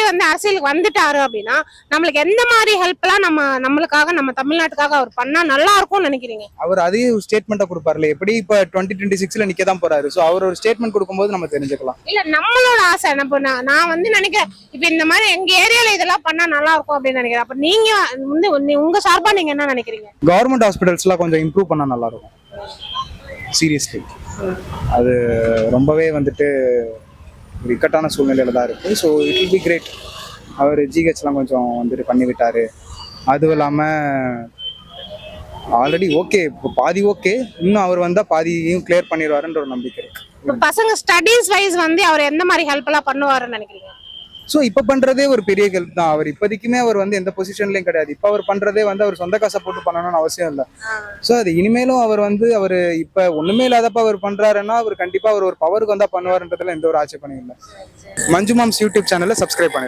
வந்து அரசியலுக்கு வந்துட்டாரு அப்படின்னா நம்மளுக்கு எந்த மாதிரி ஹெல்ப்லாம் நம்மளுக்காக நம்ம தமிழ்நாட்டுக்காக அவர் பண்ணா நல்லா இருக்கும்னு நினைக்கிறீங்க? அவர் அதே ஒரு ஸ்டேட்மெண்ட்டை கொடுப்பாருல, எப்படி இப்ப 2026ல நிக்க தான் போறாரு. ஸோ அவர் ஒரு ஸ்டேட்மெண்ட் கொடுக்கும்போது நம்ம தெரிஞ்சுக்கலாம். இல்ல நம்மளோட ஆசை நான் வந்து நினைக்கிறேன் இப்ப இந்த மாதிரி எங்க ஏரியால இதெல்லாம் பண்ணா நல்லா இருக்கும் அப்படின்னு நினைக்கிறேன். அப்ப நீங்க வந்து உங்க சார்பா நீங்க என்ன நினைக்கிறீங்க? கவர்மெண்ட் ஹாஸ்பிட்டல்ஸ்லாம் கொஞ்சம் இம்ப்ரூவ் பண்ணா நல்லா இருக்கும். சீரியஸ்லி அது ரொம்பவே வந்துட்டு ஒரு இக்கட்டான சூழ்நிலையில தான் இருக்கு. So it will be great. அவர் ஜிஹெச்லாம் கொஞ்சம் வந்துட்டு பண்ணி விட்டாரு. அதுவும் இல்லாமல் ஆல்ரெடி ஓகே, இப்போ பாதி ஓகே, இன்னும் அவர் வந்தால் பாதியும் கிளியர் பண்ணிடுவாருன்ற ஒரு நம்பிக்கை இருக்கு. இப்ப பசங்க ஸ்டடீஸ் வைஸ் வந்து அவர் எந்த மாதிரி ஹெல்ப் எல்லாம் பண்ணுவாருன்னு நினைக்கிறீங்க? ஸோ இப்போ பண்றதே ஒரு பெரிய ஹெல்ப் தான். அவர் இப்போதைக்குமே அவர் வந்து எந்த பொசிஷன்லையும் கிடையாது. இப்போ அவர் பண்றதே வந்து அவர் சொந்த காசை போட்டு பண்ணணும்னு அவசியம் இல்லை. ஸோ அது இனிமேலும் அவர் வந்து அவர் இப்போ ஒண்ணுமே இல்லாதப்ப அவர் பண்றாருன்னா அவர் கண்டிப்பா அவர் ஒரு பவருக்கு வந்தா பண்ணுவாருன்றதுல எந்த ஒரு ஆட்சேபனையும் இல்லை. மஞ்சு மாம்ஸ் யூடியூப் சேனலை சப்ஸ்கிரைப் பண்ணுங்க.